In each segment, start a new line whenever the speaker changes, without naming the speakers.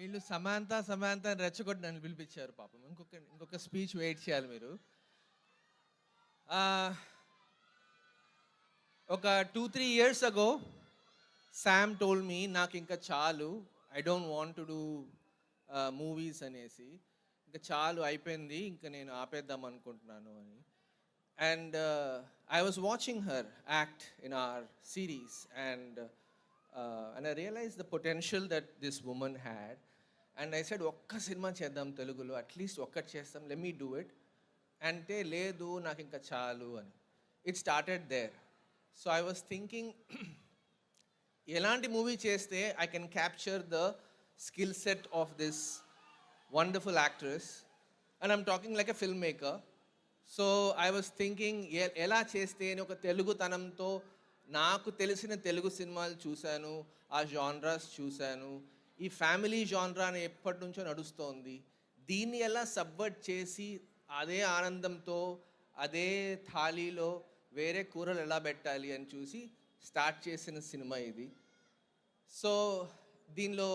వీళ్ళు సమాంత సమాంత అని రెచ్చగొట్టి నన్ను పిలిపించారు పాపం. ఇంకొక స్పీచ్ వెయిట్ చేయాలి మీరు. ఒక 2-3 years ago Sam told me నాకు ఇంకా చాలు, I don't want to do movies అనేసి, ఇంకా చాలు అయిపోయింది, ఇంకా నేను ఆపేద్దాం అనుకుంటున్నాను అని. And I was watching her act in our series and I realise the potential that this women had. And I said ఒక్క సినిమా చేద్దాం తెలుగులో, అట్లీస్ట్ ఒక్కటి చేస్తాం, లెట్ మీ డూ ఇట్ అంటే, లేదు నాకు ఇంకా చాలు అని. It started there. So I was thinking ఎలాంటి మూవీ చేస్తే I can capture the skill set of this wonderful actress, and I'm talking like a film maker. So I was thinking ఎలా చేస్తే అని ఒక తెలుగుతనంతో, నాకు తెలిసిన తెలుగు సినిమాలు చూశాను, ఆ జాన్రాస్ చూశాను, ఈ ఫ్యామిలీ జాన్రా అని ఎప్పటి నుంచో నడుస్తోంది, దీన్ని ఎలా సబ్వర్ట్ చేసి అదే ఆనందంతో అదే థాలీలో వేరే కూరలు ఎలా పెట్టాలి అని చూసి స్టార్ట్ చేసిన సినిమా ఇది. సో దీనిలో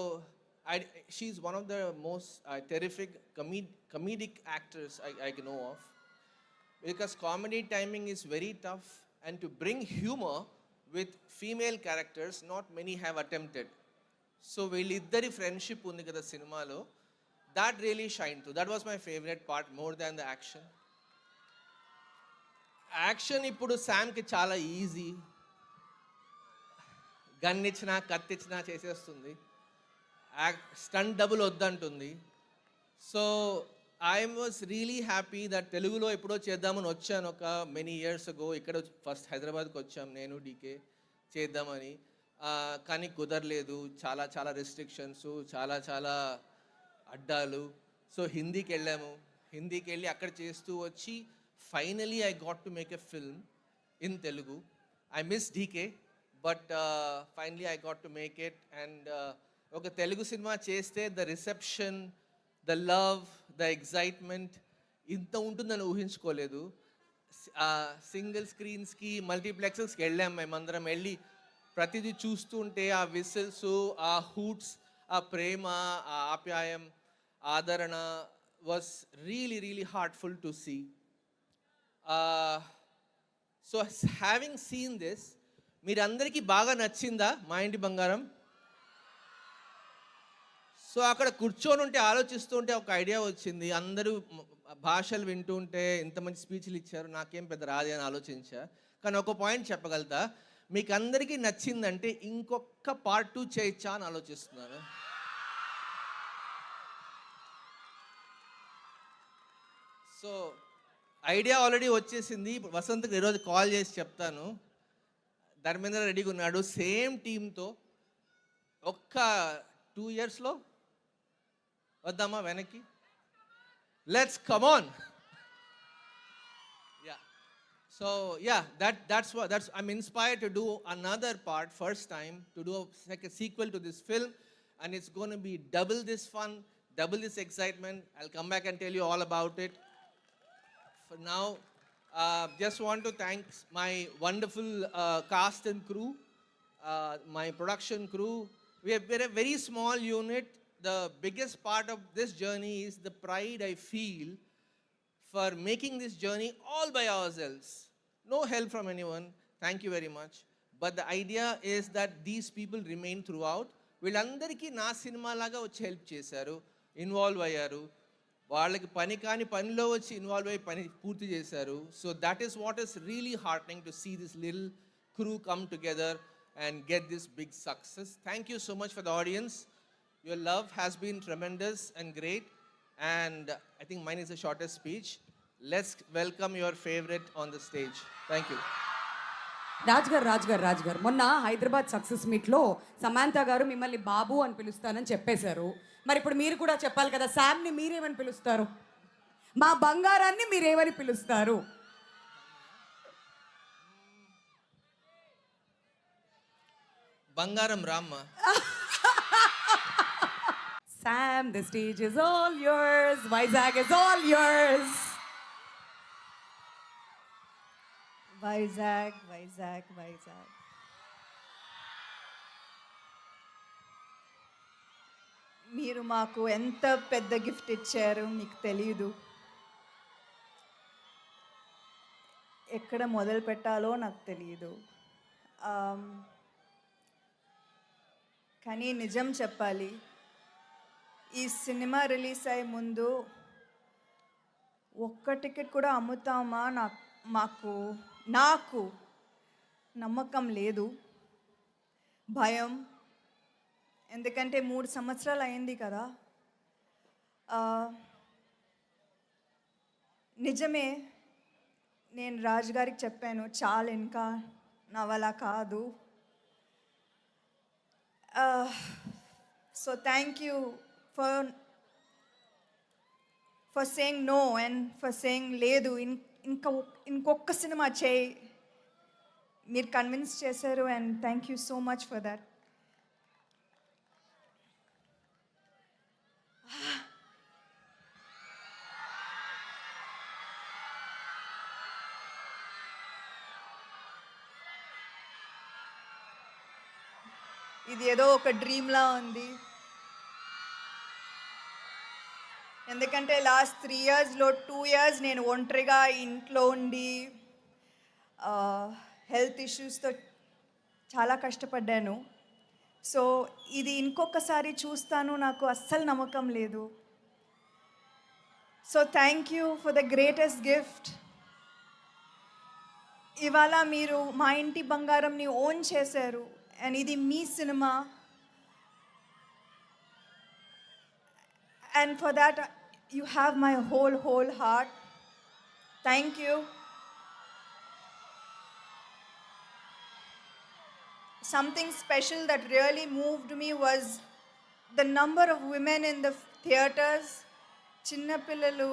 she's one of the most terrific comedic actors I know of, because comedy timing is very tough, and to bring humor with female characters not many have attempted. So వీళ్ళిద్దరి friendship ఉంది కదా సినిమాలో, that really shined through. That was my favorite part more than the action. Action ఇప్పుడు శామ్కి చాలా easy, gun ఇచ్చినా కత్తి ఇచ్చినా చేసేస్తుంది, స్టంట్ డబుల్ వద్దంటుంది. So I was really happy that తెలుగులో ఎప్పుడో చేద్దామని వచ్చాను ఒక మెనీ ఇయర్స్ అగో. ఇక్కడ ఫస్ట్ హైదరాబాద్కి వచ్చాం నేను డీకే చేద్దామని, కానీ కుదరలేదు, చాలా చాలా రెస్ట్రిక్షన్స్, చాలా చాలా అడ్డాలు. సో హిందీకి వెళ్ళాము, హిందీకి వెళ్ళి అక్కడ చేస్తూ వచ్చి finally I got to make a film in Telugu. I miss DK, but finally I got to make it. And ఒక తెలుగు సినిమా చేస్తే the reception, the love, the excitement ఇంత ఉంటుందని ఊహించుకోలేదు. సింగిల్ స్క్రీన్స్కి మల్టీప్లెక్సెస్కి వెళ్ళాం, మేమందరం వెళ్ళి ప్రతిదీ చూస్తుంటే ఆ విసిల్స్, ఆ హూట్స్, ఆ ప్రేమ, ఆ ఆప్యాయం, ఆదరణ was really really heartful to see. So having seen this, మీరందరికీ బాగా నచ్చిందా మా ఇంటి బంగారం? సో అక్కడ కూర్చొని ఉంటే ఆలోచిస్తూ ఉంటే ఒక ఐడియా వచ్చింది. అందరూ భాషలు వింటూ ఉంటే ఇంత మంచి స్పీచ్లు ఇచ్చారు, నాకేం పెద్ద రాదు అని ఆలోచించా. కానీ ఒక పాయింట్ చెప్పగలుగుతా, మీకు అందరికీ నచ్చిందంటే ఇంకొక part 2 చేయొచ్చా అని ఆలోచిస్తున్నాను. సో ఐడియా ఆల్రెడీ వచ్చేసింది. ఇప్పుడు వసంత్కి ఈరోజు కాల్ చేసి చెప్తాను. ధర్మేంద్ర రెడీగా ఉన్నాడు సేమ్ టీంతో. ఒక్క 2 yearsలో వద్దామా వెనక్కి? Let's come on. So yeah, that's I'm inspired to do another part, first time to do like a sequel to this film, and it's going to be double this fun, double this excitement. I'll come back and tell you all about it. For now, just want to thank my wonderful cast and crew, my production crew. We're a very small unit. The biggest part of this journey is the pride I feel for making this journey all by ourselves. No help from anyone. Thank you very much. But the idea is that these people remain throughout. వీళ్ళందరికీ నా cinema లాగా వచ్చి help చేశారు, involve అయ్యారు, వాళ్ళకి పని కాని పనిలో వచ్చి ఇన్వాల్వ్ అయ్యి పని పూర్తి చేశారు. So that is what is really heartening to see this little crew come together and get this big success. Thank you so much for the audience. Your love has been tremendous and great, and I think mine is the shortest speech. Let's welcome your favorite on the stage. Thank you.
Raj గారు మొన్న Hyderabad success మీట్లో సమాంత గారు మిమ్మల్ని బాబు అని పిలుస్తానని చెప్పేశారు. మరి ఇప్పుడు మీరు కూడా చెప్పాలి కదా, శామ్ని మీరేమని పిలుస్తారు, మా బంగారాన్ని మీరేమని పిలుస్తారు?
బంగారం రామ్మ.
Sam, the stage is all yours. Vizag is all yours.
Vizag. మీరు మాకు ఎంత పెద్ద గిఫ్ట్ ఇచ్చారు మీకు తెలియదు. ఎక్కడ మొదలు పెట్టాలో నాకు తెలియదు. కానీ నిజం చెప్పాలి, ఈ సినిమా రిలీజ్ అయ్యే ముందు ఒక్క టికెట్ కూడా అమ్ముతామా నాకు నమ్మకం లేదు, భయం. ఎందుకంటే 3 సంవత్సరాలు అయింది కదా. నిజమే, నేను రాజు గారికి చెప్పాను, చాలు ఇంకా నా వల్ల కాదు. So thank you for saying no and for saying లేదు, ఇంకొక సినిమా చేయి. మీరు కన్విన్స్ చేశారు and thank you so much for that. ఇది ఏదో ఒక డ్రీమ్లా ఉంది. ఎందుకంటే లాస్ట్ 3 ఇయర్స్లో 2 ఇయర్స్ నేను ఒంటరిగా ఇంట్లో ఉండి హెల్త్ ఇష్యూస్తో చాలా కష్టపడ్డాను. సో ఇది ఇంకొకసారి చూస్తాను నాకు అస్సలు నమ్మకం లేదు. So thank you for the greatest gift. ఇవాళ మీరు మా ఇంటి బంగారంని ఓన్ చేశారు అండ్ ఇది మీ cinema. And for that, you have my whole heart. Thank you. Something special that really moved me was the number of women in the theaters. Chinna pillalu,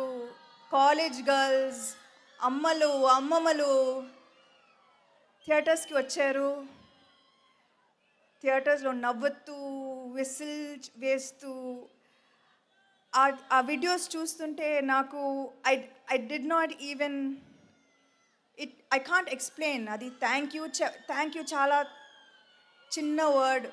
college girls, ammamalu theaters ki vacharu. థియేటర్స్లో నవ్వుతూ whistle వేస్తూ ఆ videos చూస్తుంటే నాకు I did not even I can't explain. అది thank you చాలా చిన్న word.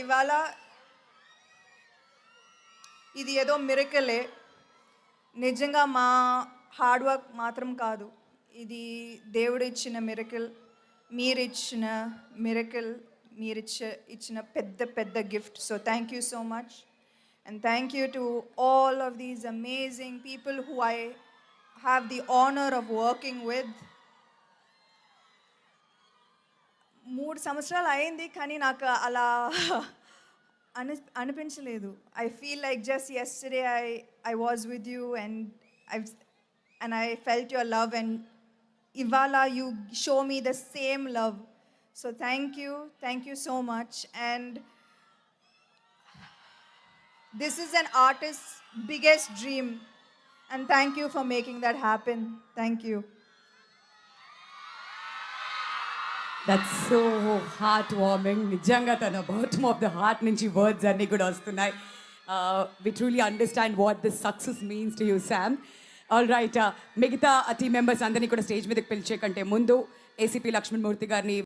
ఇవాళ ఇది ఏదో మిరకలే, నిజంగా మా హార్డ్ వర్క్ మాత్రం కాదు, ఇది దేవుడు ఇచ్చిన మిరకల్, మీరిచ్చిన మిరకల్, ఇచ్చిన పెద్ద gift. So thank you so much and thank you to all of these amazing people who I have the honour of working with. 3 సంవత్సరాలు అయింది కానీ నాకు అలా అనిపించలేదు. I feel like just yesterday I was with you and I felt your love and ఇవాళ you show me the same love. So thank you so much. And this is an artist biggest dream and thank you for making that happen. Thank you.
That's so heart warming. నిజంగా తన bottom of the heart నుంచి words అన్నీ కూడా వస్తున్నాయి. We truly understand what this success means to you Sam. All right, మిగతా team members అందరినీ కూడా stage మీదకి పిలిచే కంటే ముందు ఏసీపీ లక్ష్మణమూర్తి గారిని